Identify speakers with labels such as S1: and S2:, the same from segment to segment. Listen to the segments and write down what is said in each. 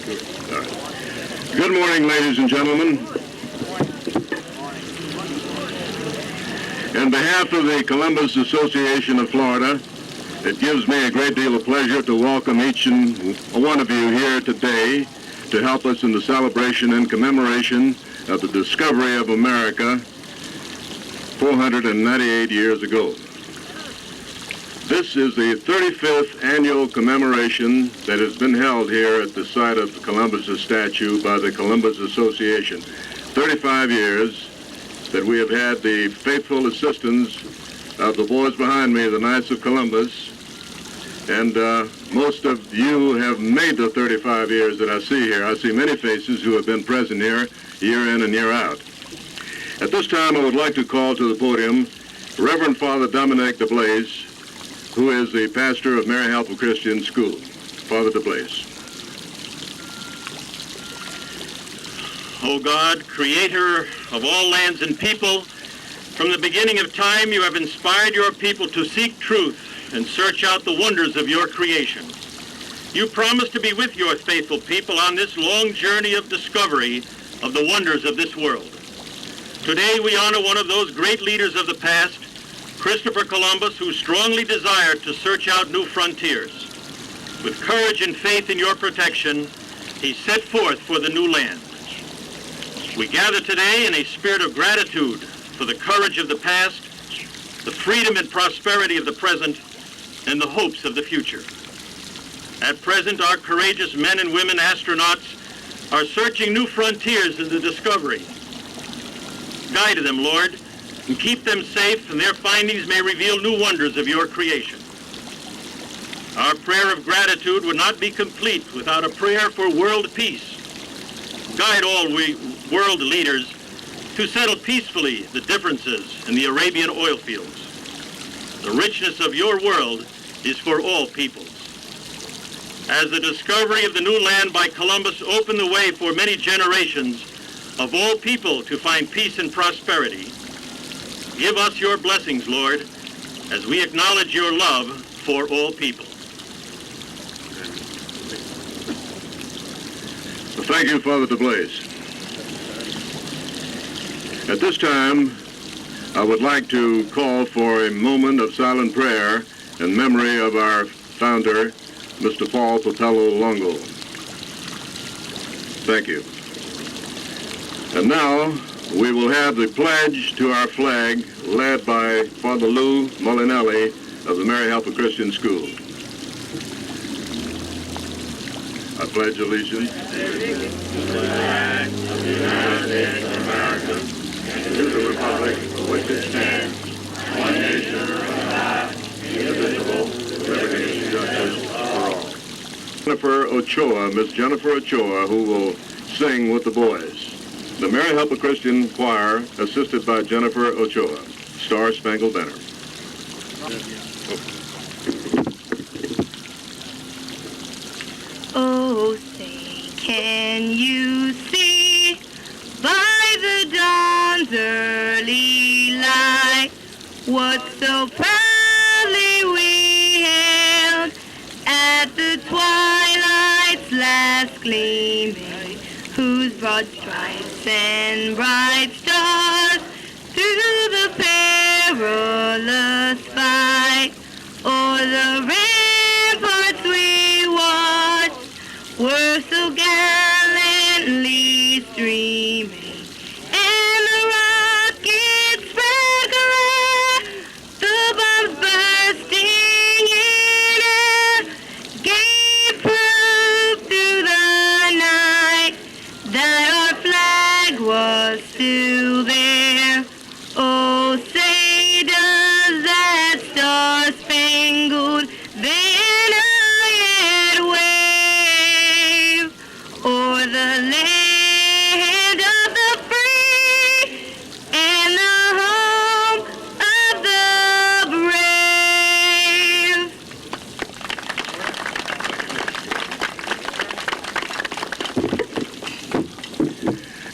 S1: All right. Good morning, ladies and gentlemen. On behalf of the Columbus Association of Florida, it gives me a great deal of pleasure to welcome each and one of you here today to help us in the celebration and commemoration of the discovery of America 498 years ago. This is the 35th annual commemoration that has been held here at the site of Columbus's statue by the Columbus Association. 35 years that we have had the faithful assistance of the boys behind me, the Knights of Columbus, and most of you have made the 35 years that I see here. I see many faces who have been present here year in and year out. At this time, I would like to call to the podium Reverend Father Dominic DeBlaise, who is the pastor of Mary Helper Christian School. Father DeBlaise.
S2: O God, creator of all lands and people, from the beginning of time you have inspired your people to seek truth and search out the wonders of your creation. You promise to be with your faithful people on this long journey of discovery of the wonders of this world. Today we honor one of those great leaders of the past, Christopher Columbus, who strongly desired to search out new frontiers. With courage and faith in your protection, he set forth for the new land. We gather today in a spirit of gratitude for the courage of the past, the freedom and prosperity of the present, and the hopes of the future. At present, our courageous men and women astronauts are searching new frontiers in the discovery. Guide them, Lord, and keep them safe, and their findings may reveal new wonders of your creation. Our prayer of gratitude would not be complete without a prayer for world peace. Guide all world leaders to settle peacefully the differences in the Arabian oil fields. The richness of your world is for all peoples. As the discovery of the new land by Columbus opened the way for many generations of all people to find peace and prosperity, give us your blessings, Lord, as we acknowledge your love for all people.
S1: Thank you, Father DeBlaise. At this time, I would like to call for a moment of silent prayer in memory of our founder, Mr. Paul Popello Longo. Thank you. And now, we will have the pledge to our flag led by Father Lou Molinelli of the Mary Helper Christian School. I pledge allegiance to the flag of the United States of America and to the republic for which it stands, one nation under God, indivisible, with liberty and justice for all. Jennifer Ochoa, Miss Jennifer Ochoa, who will sing with the boys. The Mary Helper Christian Choir, assisted by Jennifer Ochoa. Star Spangled Banner.
S3: Oh, say, can you see by the dawn's early light what so proudly we hailed at the twilight's last gleaming, whose broad stripes and bright stars through the perilous fight o'er the ramparts we watched were so gallantly streaming, and the rockets sparkling, the bombs bursting in air, gave proof through the night that our flag was still there. Oh, say does that star-spangled banner yet wave o'er the land of the free and the home of the brave?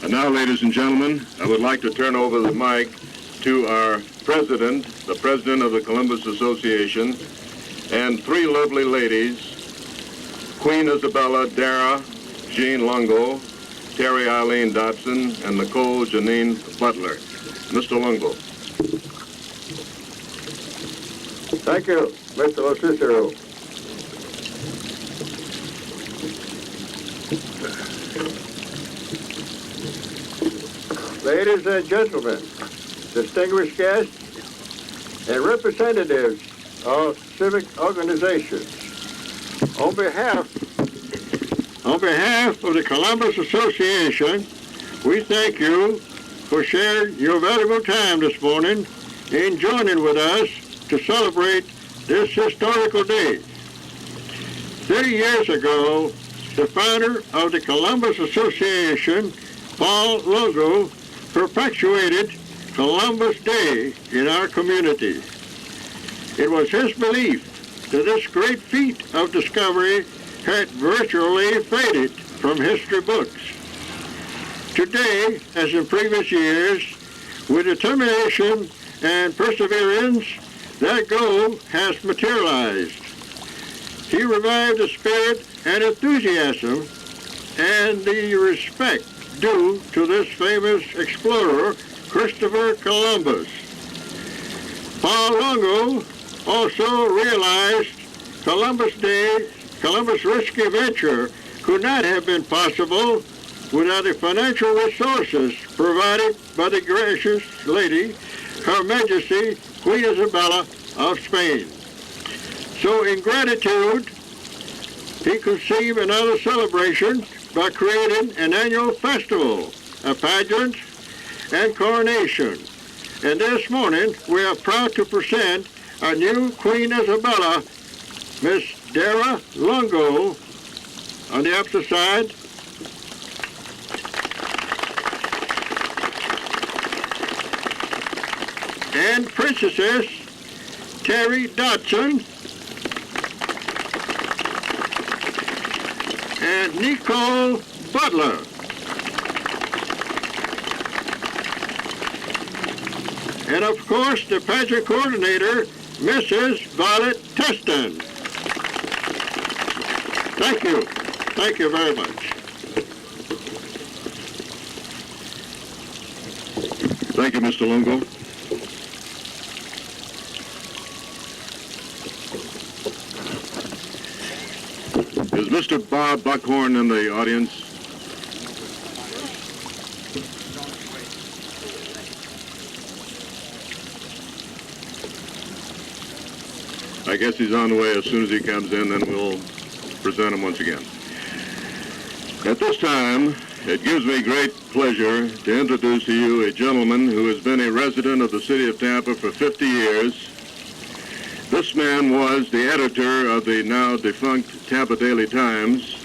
S1: And now, ladies and gentlemen, I would like to turn over the mic to our president, the president of the Columbus Association, and three lovely ladies, Queen Isabella, Dara, Jean Longo, Terry Eileen Dodson, and Nicole Janine Butler. Mr. Longo.
S4: Thank you, Mr. LoCicero. Ladies and gentlemen, distinguished guests, and representatives of civic organizations, on behalf of the Columbus Association, we thank you for sharing your valuable time this morning in joining with us to celebrate this historical day. 30 years ago, the founder of the Columbus Association, Paul Longo, perpetuated Columbus Day in our community. It was his belief that this great feat of discovery had virtually faded from history books. Today, as in previous years, with determination and perseverance, that goal has materialized. He revived the spirit and enthusiasm and the respect due to this famous explorer, Christopher Columbus. Paul Longo also realized Columbus' risky venture could not have been possible without the financial resources provided by the gracious lady, Her Majesty Queen Isabella of Spain. So in gratitude, he conceived another celebration by creating an annual festival, a pageant, and coronation. And this morning, we are proud to present our new Queen Isabella, Miss Dara Longo, on the opposite side. And Princesses Terry Dodson and Nicole Butler. And of course, the pageant coordinator, Mrs. Violet Teston. Thank you. Thank you very much.
S1: Thank you, Mr. Longo. Is Mr. Bob Buckhorn in the audience? I guess he's on the way. As soon as he comes in, then we'll present him once again. At this time, it gives me great pleasure to introduce to you a gentleman who has been a resident of the city of Tampa for 50 years. This man was the editor of the now defunct Tampa Daily Times.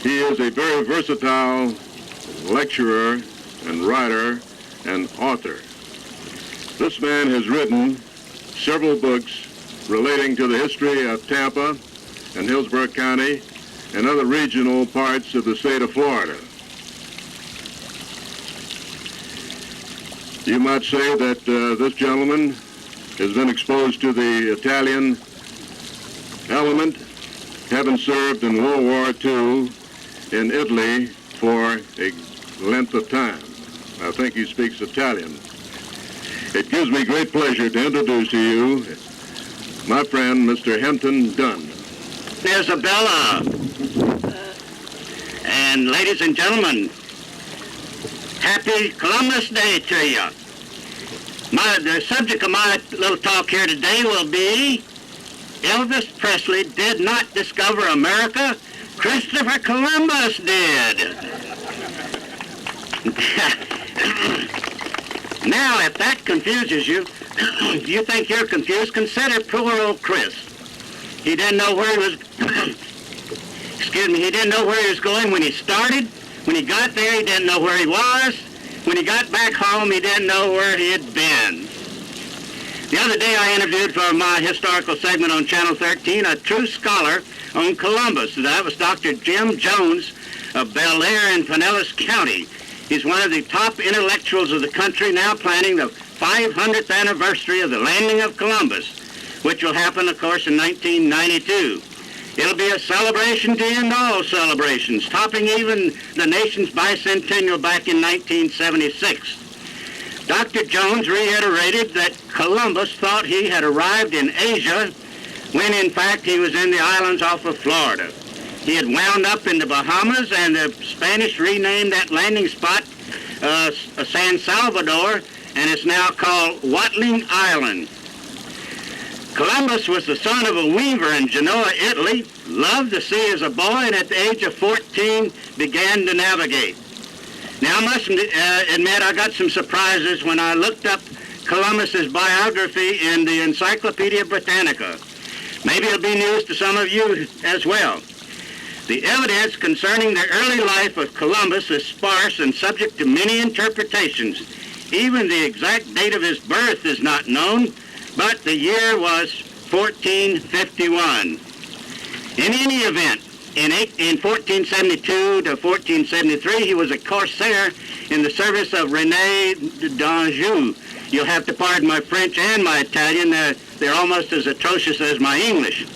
S1: He is a very versatile lecturer and writer and author. This man has written several books relating to the history of Tampa and Hillsborough County and other regional parts of the state of Florida. You might say that this gentleman has been exposed to the Italian element, having served in World War II in Italy for a length of time. I think he speaks Italian. It gives me great pleasure to introduce to you my friend, Mr. Hampton Dunn.
S5: Isabella, and ladies and gentlemen, happy Columbus Day to you. The subject of my little talk here today will be Elvis Presley did not discover America, Christopher Columbus did. Now, if that confuses you, if you think you're confused, consider poor old Chris. He didn't know where he was, he didn't know where he was going when he started. When he got there, he didn't know where he was. When he got back home, he didn't know where he had been. The other day, I interviewed for my historical segment on Channel 13 a true scholar on Columbus. That was Dr. Jim Jones of Bel Air in Pinellas County. He's one of the top intellectuals of the country, now planning the 500th anniversary of the landing of Columbus, which will happen, of course, in 1992. It'll be a celebration to end all celebrations, topping even the nation's bicentennial back in 1976. Dr. Jones reiterated that Columbus thought he had arrived in Asia when in fact he was in the islands off of Florida. He had wound up in the Bahamas, and the Spanish renamed that landing spot San Salvador, and it's now called Watling Island. Columbus was the son of a weaver in Genoa, Italy, loved the sea as a boy, and at the age of 14 began to navigate. Now, I must admit I got some surprises when I looked up Columbus's biography in the Encyclopedia Britannica. Maybe it'll be news to some of you as well. The evidence concerning the early life of Columbus is sparse and subject to many interpretations. Even the exact date of his birth is not known, but the year was 1451. In any event, in 1472 to 1473, he was a corsair in the service of René d'Anjou. You'll have to pardon my French and my Italian. They're almost as atrocious as my English.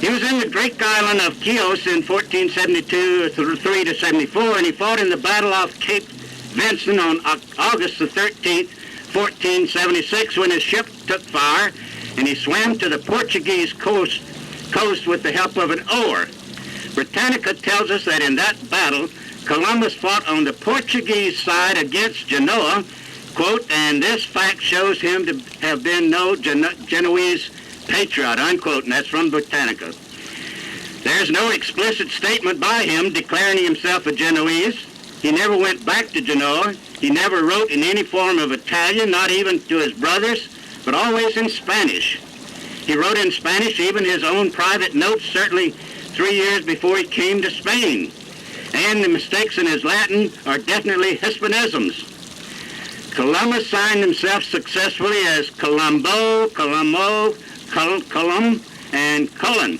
S5: He was in the Greek island of Chios in 1472 3 to 74, and he fought in the Battle of Cape Vincent on August the 13th, 1476, when his ship took fire, and he swam to the Portuguese coast with the help of an oar. Britannica tells us that in that battle, Columbus fought on the Portuguese side against Genoa, quote, and this fact shows him to have been no Genoese patriot, unquote, and that's from Britannica. There's no explicit statement by him declaring himself a Genoese. He never went back to Genoa. He never wrote in any form of Italian, not even to his brothers, but always in Spanish. He wrote in Spanish even his own private notes, certainly 3 years before he came to Spain. And the mistakes in his Latin are definitely Hispanisms. Columbus signed himself successfully as Colombo, Colum, and Cullen.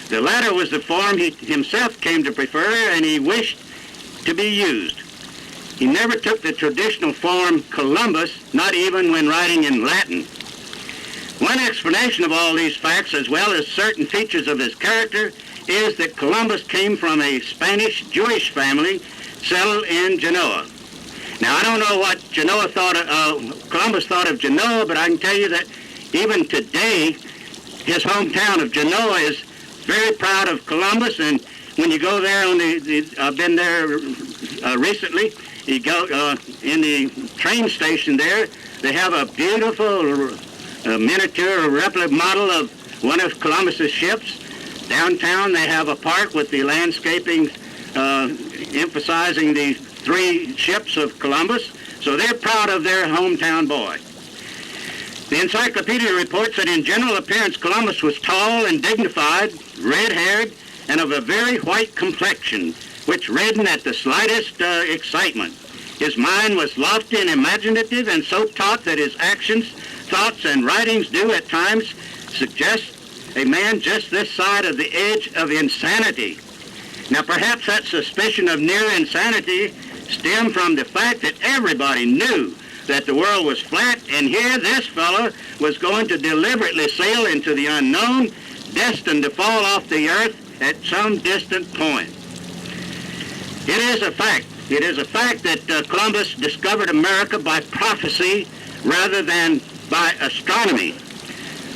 S5: The latter was the form he himself came to prefer, and he wished to be used. He never took the traditional form Columbus, not even when writing in Latin. One explanation of all these facts, as well as certain features of his character, is that Columbus came from a Spanish Jewish family settled in Genoa. Now, I don't know what Columbus thought of Genoa, but I can tell you that even today, his hometown of Genoa is very proud of Columbus, and when you go there I've been there recently, you go in the train station there, they have a beautiful miniature replica model of one of Columbus's ships. Downtown they have a park with the landscaping emphasizing the 3 ships of Columbus, so they're proud of their hometown boy. The encyclopedia reports that in general appearance Columbus was tall and dignified, red-haired, and of a very white complexion, which reddened at the slightest excitement. His mind was lofty and imaginative, and so taut that his actions, thoughts, and writings do at times suggest a man just this side of the edge of insanity. Now, perhaps that suspicion of near insanity stemmed from the fact that everybody knew that the world was flat, and here this fellow was going to deliberately sail into the unknown, destined to fall off the earth at some distant point. It is a fact that Columbus discovered America by prophecy rather than by astronomy.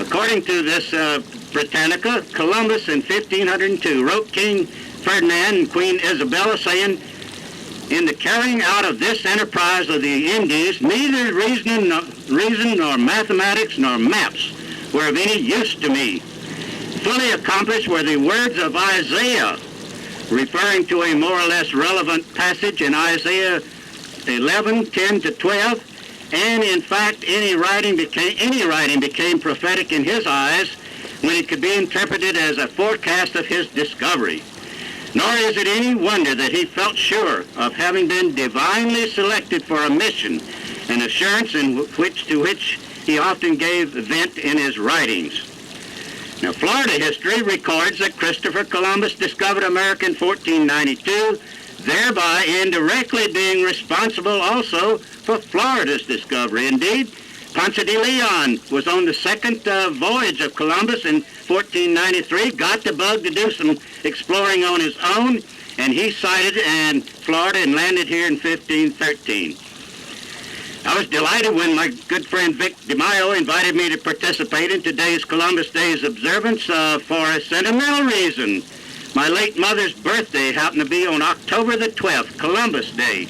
S5: According to this Britannica, Columbus in 1502 wrote King Ferdinand and Queen Isabella saying, "In the carrying out of this enterprise of the Indies, neither reason nor mathematics nor maps were of any use to me. Fully accomplished were the words of Isaiah," referring to a more or less relevant passage in Isaiah 11:10 to 12, and in fact any writing became prophetic in his eyes when it could be interpreted as a forecast of his discovery. Nor is it any wonder that he felt sure of having been divinely selected for a mission, an assurance to which he often gave vent in his writings. Now, Florida history records that Christopher Columbus discovered America in 1492, thereby indirectly being responsible also for Florida's discovery. Indeed, Ponce de Leon was on the second voyage of Columbus in 1493, got the bug to do some exploring on his own, and he sighted in Florida and landed here in 1513. I was delighted when my good friend Vic DeMaio invited me to participate in today's Columbus Day's observance for a sentimental reason. My late mother's birthday happened to be on October the 12th, Columbus Day.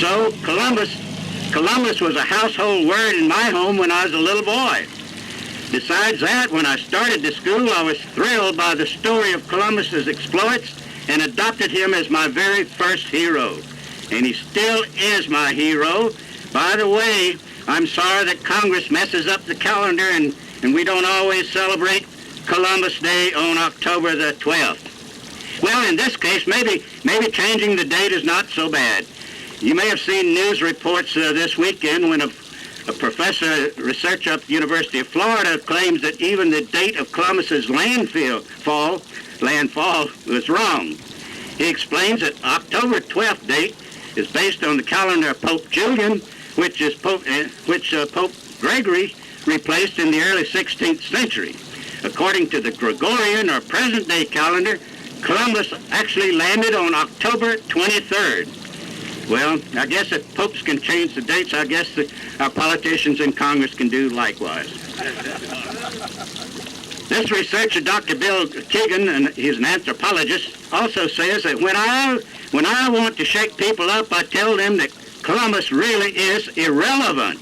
S5: So Columbus was a household word in my home when I was a little boy. Besides that, when I started to school, I was thrilled by the story of Columbus's exploits and adopted him as my very first hero. And he still is my hero. By the way, I'm sorry that Congress messes up the calendar and we don't always celebrate Columbus Day on October the 12th. Well, in this case, maybe changing the date is not so bad. You may have seen news reports this weekend when a professor researcher up at the University of Florida claims that even the date of Columbus's landfall was wrong. He explains that October 12th date is based on the calendar of Pope Julian, which Pope Gregory replaced in the early 16th century. According to the Gregorian or present-day calendar, Columbus actually landed on October 23rd. Well, I guess if popes can change the dates, I guess our politicians in Congress can do likewise. This researcher, Dr. Bill Keegan, and he's an anthropologist, also says that when I want to shake people up, I tell them that Columbus really is irrelevant.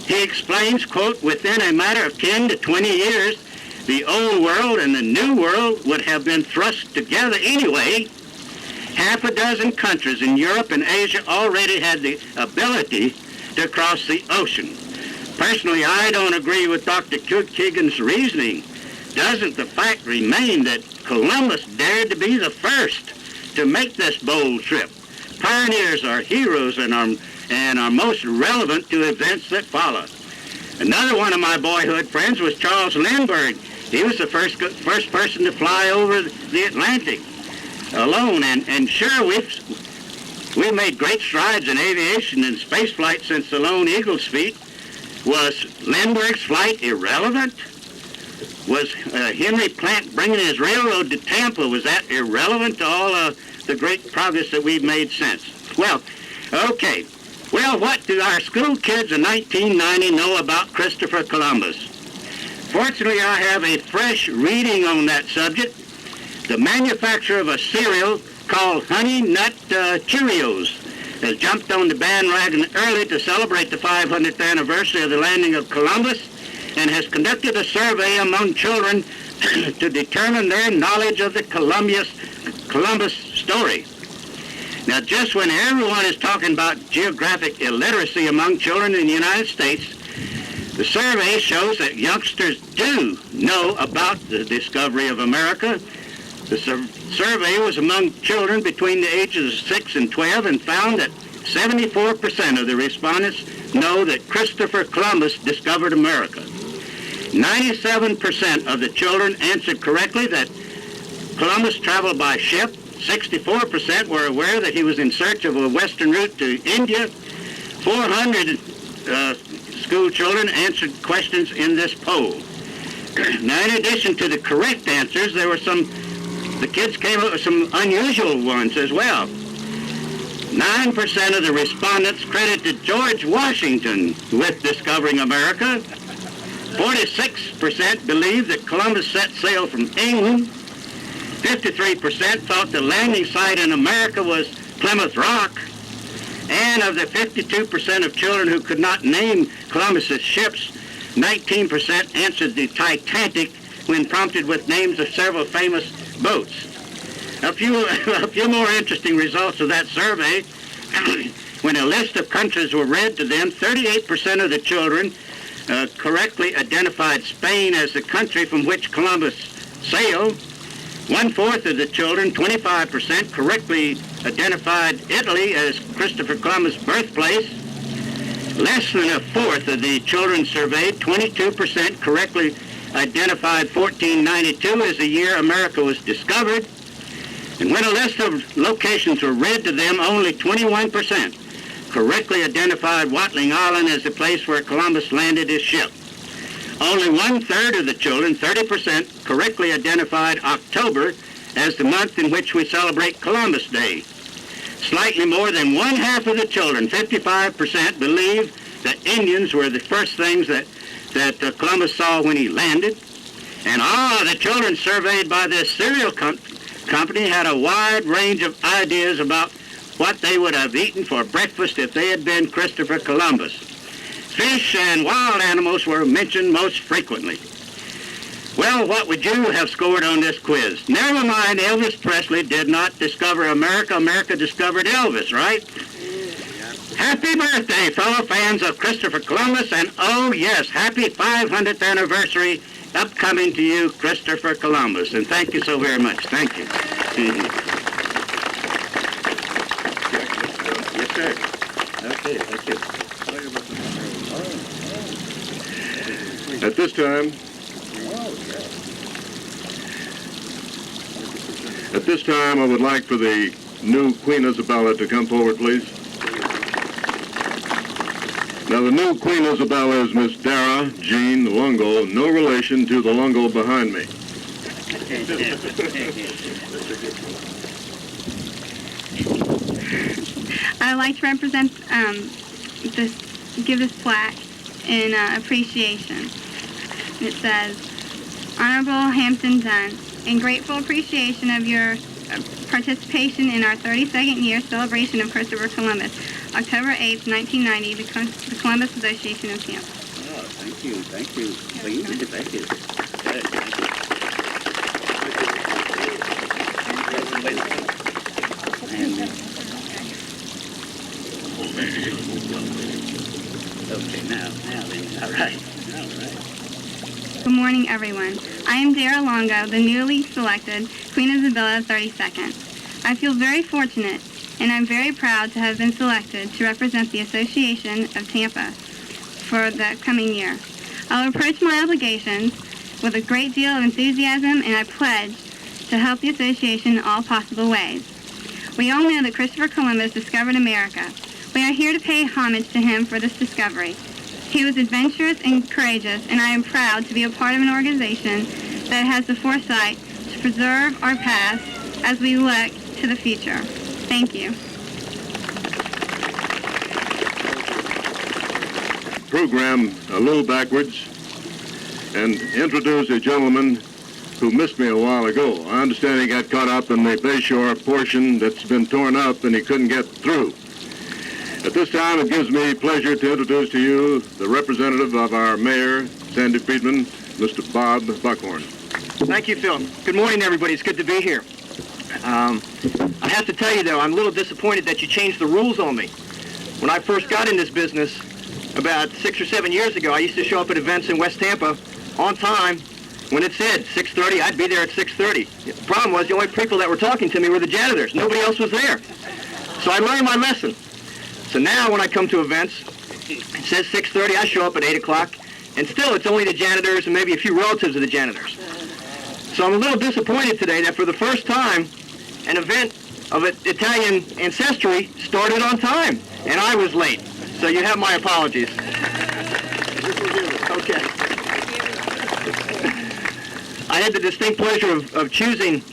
S5: He explains, quote, within a matter of 10 to 20 years, the old world and the new world would have been thrust together anyway. Half a dozen countries in Europe and Asia already had the ability to cross the ocean. Personally, I don't agree with Dr. Keegan's reasoning. Doesn't the fact remain that Columbus dared to be the first to make this bold trip? Pioneers are heroes and are most relevant to events that follow. Another one of my boyhood friends was Charles Lindbergh. He was the first person to fly over the Atlantic alone, and sure, we've made great strides in aviation and space flight since the Lone Eagle's feat. Was Lindbergh's flight irrelevant? Was Henry Plant bringing his railroad to Tampa, was that irrelevant to all the great progress that we've made since? Well, okay. Well, what do our school kids in 1990 know about Christopher Columbus? Fortunately, I have a fresh reading on that subject. The manufacturer of a cereal called Honey Nut Cheerios has jumped on the bandwagon early to celebrate the 500th anniversary of the landing of Columbus and has conducted a survey among children to determine their knowledge of the Columbus story. Now, just when everyone is talking about geographic illiteracy among children in the United States, the survey shows that youngsters do know about the discovery of America. The survey was among children between the ages of 6 and 12 and found that 74% of the respondents know that Christopher Columbus discovered America. 97% of the children answered correctly that Columbus traveled by ship. 64% were aware that he was in search of a western route to India. 400 school children answered questions in this poll. Now, in addition to the correct answers, the kids came up with some unusual ones as well. 9% of the respondents credited George Washington with discovering America. 46% believed that Columbus set sail from England. 53% thought the landing site in America was Plymouth Rock. And of the 52% of children who could not name Columbus's ships, 19% answered the Titanic when prompted with names of several famous boats. A few more interesting results of that survey. When a list of countries were read to them, 38% of the children correctly identified Spain as the country from which Columbus sailed. 1/4 of the children, 25%, correctly identified Italy as Christopher Columbus' birthplace. Less than 1/4 of the children surveyed, 22%, correctly identified 1492 as the year America was discovered. And when a list of locations were read to them, only 21% correctly identified Watling Island as the place where Columbus landed his ship. Only 1/3 of the children, 30%, correctly identified October as the month in which we celebrate Columbus Day. Slightly more than 1/2 of the children, 55%, believe that Indians were the first things that Columbus saw when he landed. And all the children surveyed by this cereal company had a wide range of ideas about what they would have eaten for breakfast if they had been Christopher Columbus. Fish and wild animals were mentioned most frequently. Well, what would you have scored on this quiz? Never mind, Elvis Presley did not discover America. America discovered Elvis, right? Happy birthday, fellow fans of Christopher Columbus, and oh yes, happy 500th anniversary upcoming to you, Christopher Columbus. And thank you so very much. Thank you. Yes, sir. Okay, thank you.
S1: At this time, I would like for the new Queen Isabella to come forward, please. Now, the new Queen Isabella is Miss Dara Jean Longo, no relation to the Longo behind me.
S3: I'd like to represent give this plaque in appreciation. It says, Honorable Hampton Dunn, in grateful appreciation of your participation in our 32nd year celebration of Christopher Columbus, October 8th, 1990, the Columbus Association of Tampa.
S5: Oh, thank you, thank you. Thank you. Thank you. Okay, now then, all right.
S3: Good morning, everyone. I am Dara Longo, the newly selected Queen Isabella 32nd. I feel very fortunate, and I'm very proud to have been selected to represent the Association of Tampa for the coming year. I'll approach my obligations with a great deal of enthusiasm, and I pledge to help the association in all possible ways. We all know that Christopher Columbus discovered America. We are here to pay homage to him for this discovery. He was adventurous and courageous, and I am proud to be a part of an organization that has the foresight to preserve our past as we look to the future. Thank you.
S1: Program a little backwards and introduce a gentleman who missed me a while ago. I understand he got caught up in the Bayshore portion that's been torn up and he couldn't get through. At this time, it gives me pleasure to introduce to you the representative of our mayor, Sandy Freedman, Mr. Bob Buckhorn.
S6: Thank you, Phil. Good morning, everybody. It's good to be here. I have to tell you, though, I'm a little disappointed that you changed the rules on me. When I first got in this business about 6 or 7 years ago, I used to show up at events in West Tampa on time. When it said 6:30, I'd be there at 6:30. The problem was the only people that were talking to me were the janitors. Nobody else was there. So I learned my lesson. So now when I come to events, it says 6:30, I show up at 8 o'clock, and still it's only the janitors and maybe a few relatives of the janitors. So I'm a little disappointed today that for the first time, an event of Italian ancestry started on time, and I was late. So you have my apologies. Okay. I had the distinct pleasure of choosing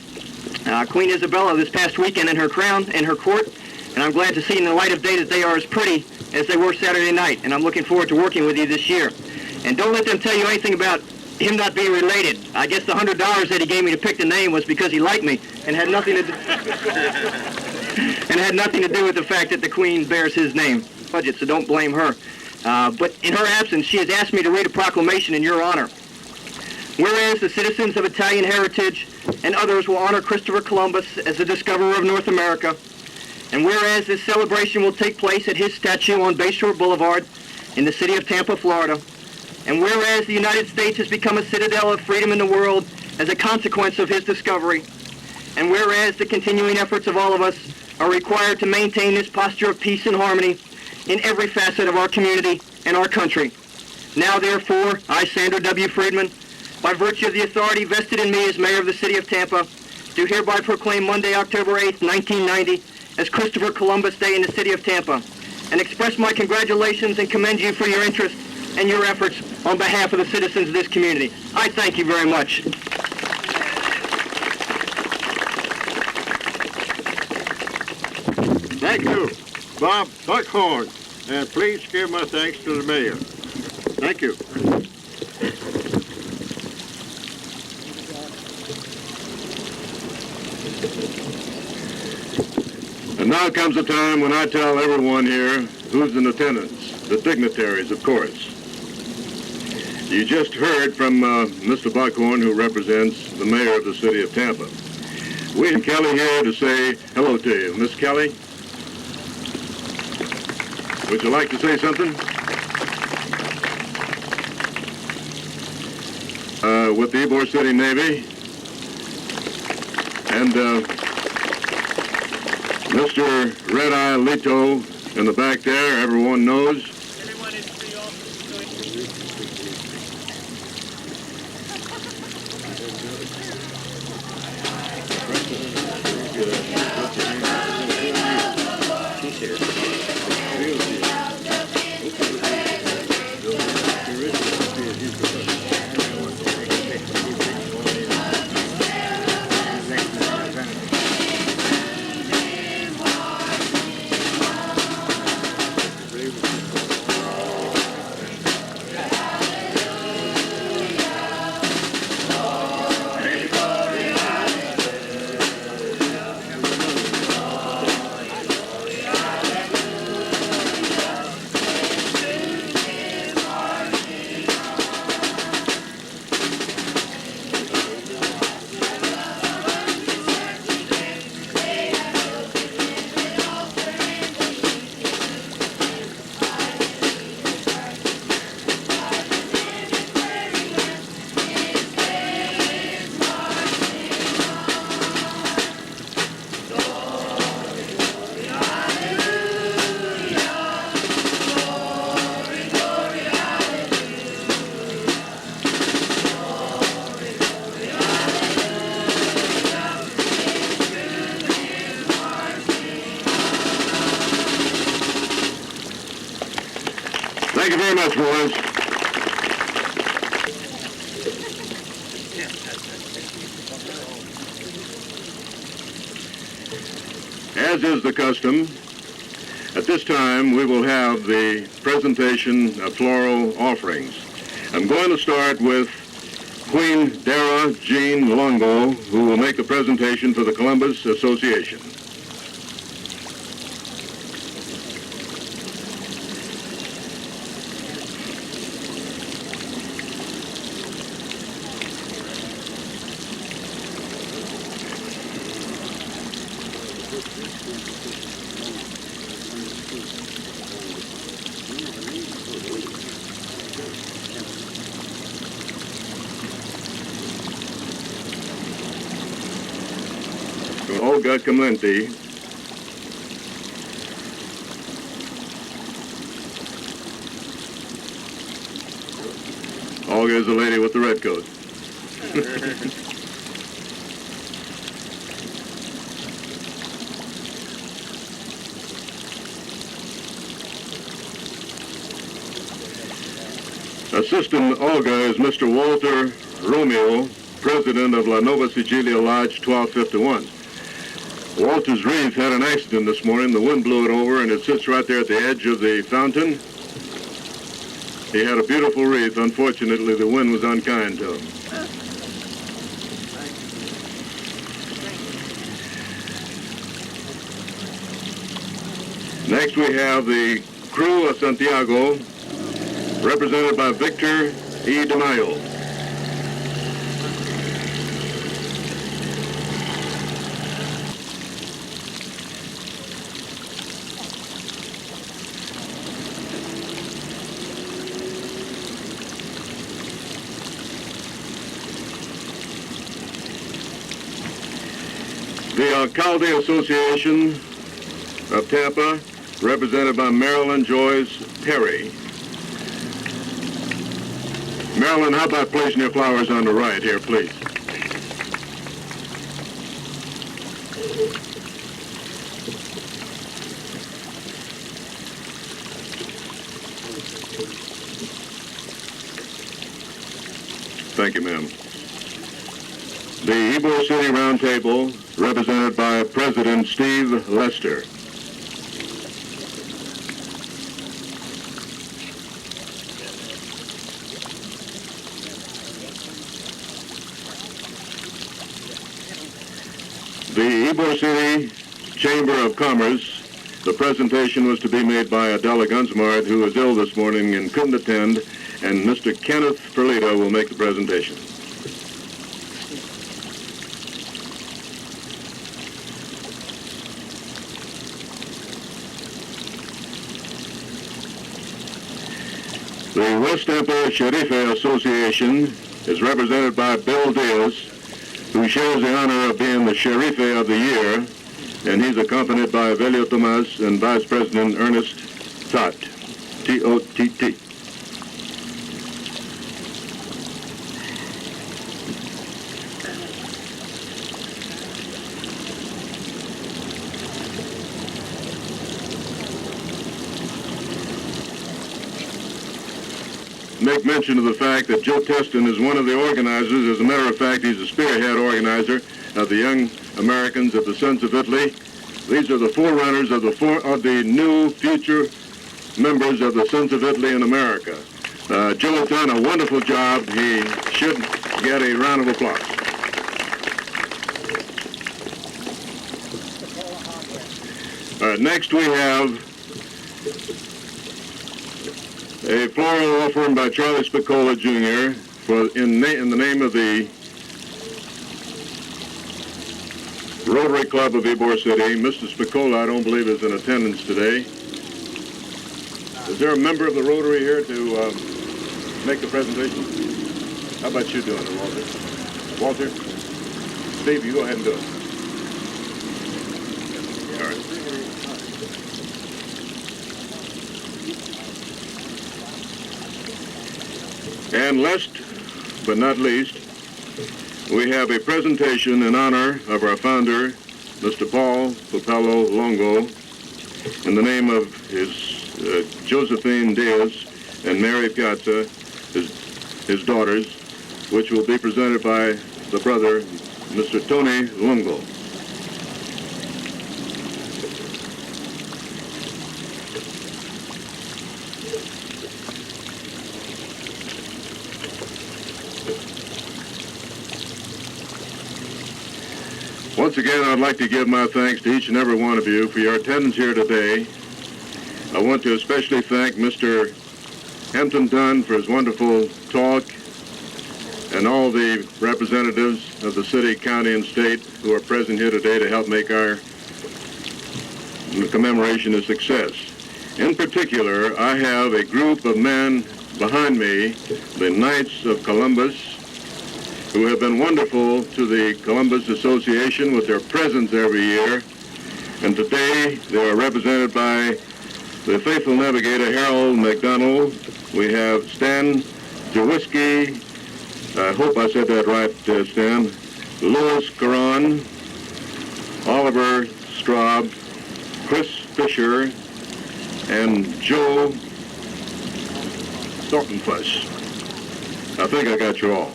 S6: Queen Isabella this past weekend in her crown and her court, and I'm glad to see in the light of day that they are as pretty as they were Saturday night, and I'm looking forward to working with you this year. And don't let them tell you anything about him not being related. I guess the $100 that he gave me to pick the name was because he liked me and had nothing to do, with the fact that the Queen bears his name. Budget, so don't blame her. But in her absence, she has asked me to read a proclamation in your honor. Whereas the citizens of Italian heritage and others will honor Christopher Columbus as the discoverer of North America, and whereas this celebration will take place at his statue on Bayshore Boulevard in the city of Tampa, Florida, and whereas the United States has become a citadel of freedom in the world as a consequence of his discovery, and whereas the continuing efforts of all of us are required to maintain this posture of peace and harmony in every facet of our community and our country. Now, therefore, I, Sandra W. Freedman, by virtue of the authority vested in me as mayor of the city of Tampa, do hereby proclaim Monday, October 8th, 1990, as Christopher Columbus Day in the city of Tampa, and express my congratulations and commend you for your interest and your efforts on behalf of the citizens of this community. I thank you very much.
S4: Thank you, Bob Buckhorn, and please give my thanks to the mayor. Thank you.
S1: And now comes the time when I tell everyone here who's in attendance, the dignitaries, of course. You just heard from Mr. Buckhorn, who represents the mayor of the city of Tampa. We have Kelly here to say hello to you. Miss Kelly, would you like to say something? With the Ybor City Navy. And Mr. Red Eye Lito in the back there, everyone knows. Thank you very much, boys. As is the custom, at this time we will have the presentation of floral offerings. I'm going to start with Queen Dara Jean Longo, who will make the presentation for the Columbus Association. Olga Kamlenti. Olga is the lady with the red coat. Assistant Olga is Mr. Walter Romeo, president of La Nouva Sicilia Lodge 1251. Walter's wreath had an accident this morning. The wind blew it over, and it sits right there at the edge of the fountain. He had a beautiful wreath. Unfortunately, the wind was unkind to him. Next, we have the crew of Santiago, represented by Victor E. DeMayo. The Alcalde Association of Tampa, represented by Marilyn Joyce Perry. Marilyn, how about placing your flowers on the right here, please? Thank you, ma'am. The Ybor City Roundtable, represented by President Steve Lester. The Ybor City Chamber of Commerce, the presentation was to be made by Adela Gunsmart, who is ill this morning and couldn't attend, and Mr. Kenneth Ferlito will make the presentation. The West Tampa Sherife Association is represented by Bill Diaz, who shares the honor of being the Sherife of the Year, and he's accompanied by Velio Tomas and Vice President Ernest Tott, T-O-T-T. Make mention of the fact that Joe Teston is one of the organizers. As a matter of fact, he's a spearhead organizer of the Young Americans of the Sons of Italy. These are the forerunners of the new future members of the Sons of Italy in America. Joe has done a wonderful job. He should get a round of applause. Next we have a floral offering by Charlie Spicola, Jr. in the name of the Rotary Club of Ybor City. Mr. Spicola, I don't believe, is in attendance today. Is there a member of the Rotary here to make the presentation? How about you doing it, Walter? Walter? Steve, you go ahead and do it. All right. And last but not least, we have a presentation in honor of our founder, Mr. Paul Popello Longo, in the name of his Josephine Diaz and Mary Piazza, his daughters, which will be presented by the brother, Mr. Tony Longo. Once again, I'd like to give my thanks to each and every one of you for your attendance here today. I want to especially thank Mr. Hampton Dunn for his wonderful talk, and all the representatives of the city, county, and state who are present here today to help make our commemoration a success. In particular, I have a group of men behind me, the Knights of Columbus, who have been wonderful to the Columbus Association with their presence every year. And today they are represented by the faithful navigator Harold McDonald. We have Stan Jawiski, I hope I said that right, Stan, Louis Caron, Oliver Straub, Chris Fisher, and Joe Thorntonfuss. I think I got you all.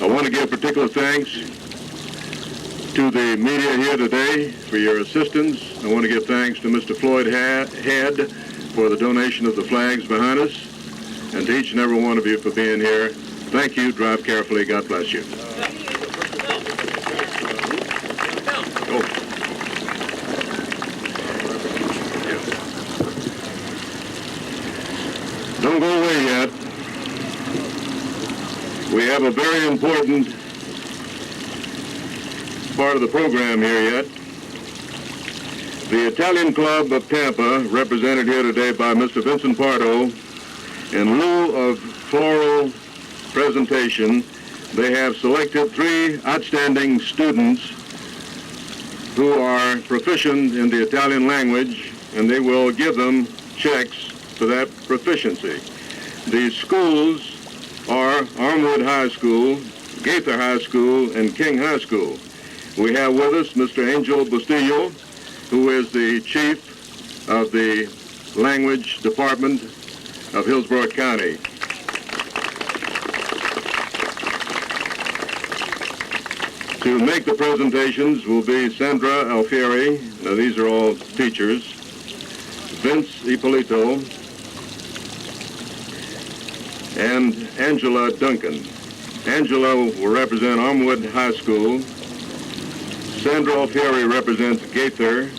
S1: I want to give particular thanks to the media here today for your assistance. I want to give thanks to Mr. Floyd Head for the donation of the flags behind us, and to each and every one of you for being here. Thank you. Drive carefully. God bless you. Don't go away yet. We have a very important part of the program here yet. The Italian Club of Tampa, represented here today by Mr. Vincent Pardo, in lieu of floral presentation, they have selected 3 outstanding students who are proficient in the Italian language, and they will give them checks for that proficiency. These schools are Armwood High School, Gaither High School, and King High School. We have with us Mr. Angel Bustillo, who is the chief of the language department of Hillsborough County. To make the presentations will be Sandra Alfieri, now these are all teachers, Vince Ippolito, and Angela Duncan. Angela will represent Armwood High School, Sandra Alfieri represents Gaither,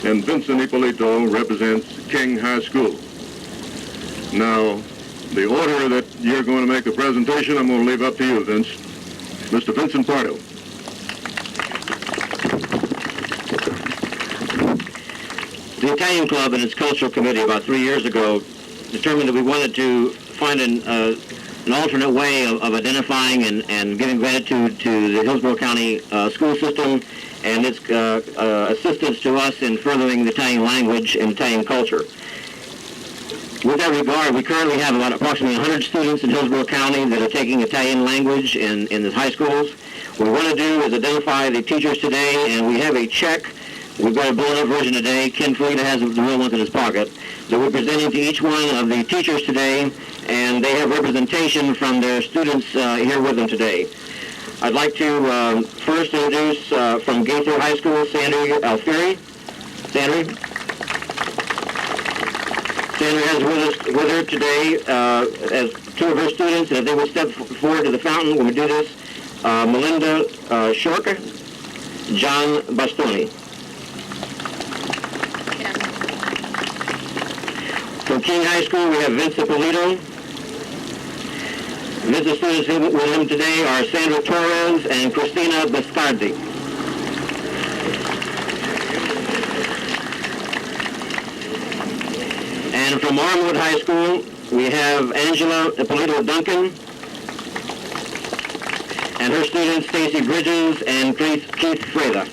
S1: and Vincent Ippolito represents King High School. Now, the order that you're going to make the presentation, I'm going to leave up to you, Vince. Mr. Vincent Pardo.
S5: The Italian Club and its cultural committee about 3 years ago determined that we wanted to find an alternate way of identifying and giving gratitude to the Hillsborough County school system and its assistance to us in furthering the Italian language and Italian culture. With that regard, we currently have about approximately 100 students in Hillsborough County that are taking Italian language in the high schools. What we want to do is identify the teachers today, and we have a check. We've got a blown-up version today. Ken Felita has the real ones in his pocket. So we're presenting to each one of the teachers today, and they have representation from their students here with them today. I'd like to first introduce from Gaither High School, Sandra Alfieri. Sandra? Sandra has with her today as two of her students, and if they would step forward to the fountain when we do this, Melinda Shorker, John Bastoni. From King High School, we have Vince Ippolito. Vince's students with him today are Sandra Torres and Christina Bastardi. And from Armwood High School, we have Angela Ippolito Duncan and her students Stacy Bridges and Keith Freda.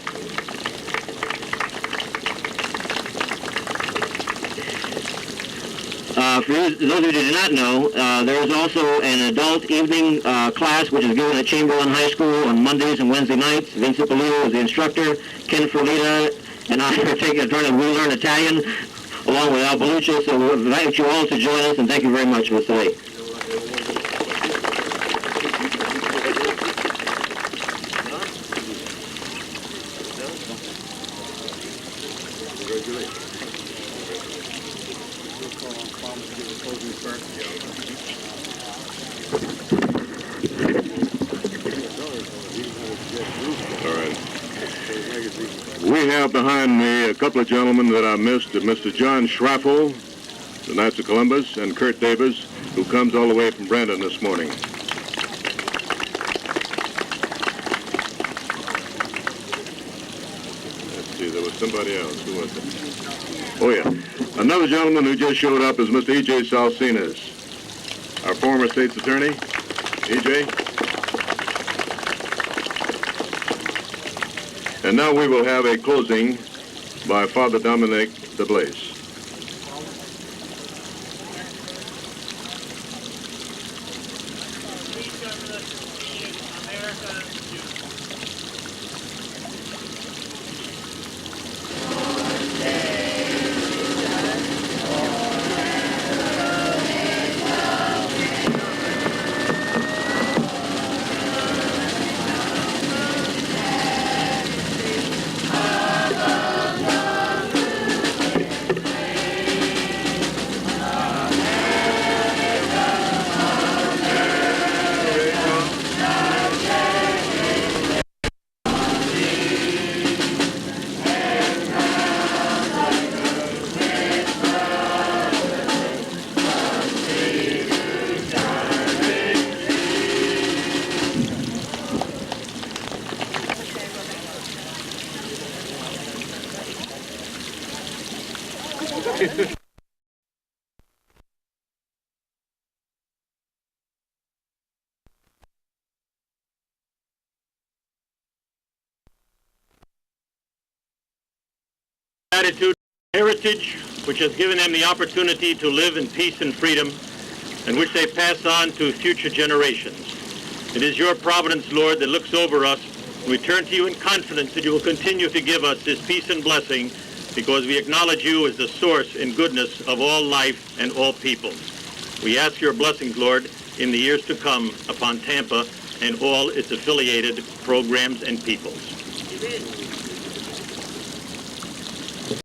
S5: For those of you who do not know, there is also an adult evening class which is given at Chamberlain High School on Mondays and Wednesday nights. Vince Ippolito is the instructor. Ken Felita and I are taking a turn to relearn Italian along with Al Belucci, so we invite you all to join us, and thank you very much, Mr. Lee.
S1: We have behind me a couple of gentlemen that I missed, Mr. John Schraffel, the Knights of Columbus, and Kurt Davis, who comes all the way from Brandon this morning. Let's see, there was somebody else. Who was it? Oh, yeah. Another gentleman who just showed up is Mr. E.J. Salsinas, our former state's attorney. E.J.? And now we will have a closing by Father Dominic DeBlaise.
S2: Gratitude, heritage, which has given them the opportunity to live in peace and freedom, and which they pass on to future generations. It is your providence, Lord, that looks over us. We turn to you in confidence that you will continue to give us this peace and blessing, because we acknowledge you as the source and goodness of all life and all people. We ask your blessings, Lord, in the years to come upon Tampa and all its affiliated programs and peoples.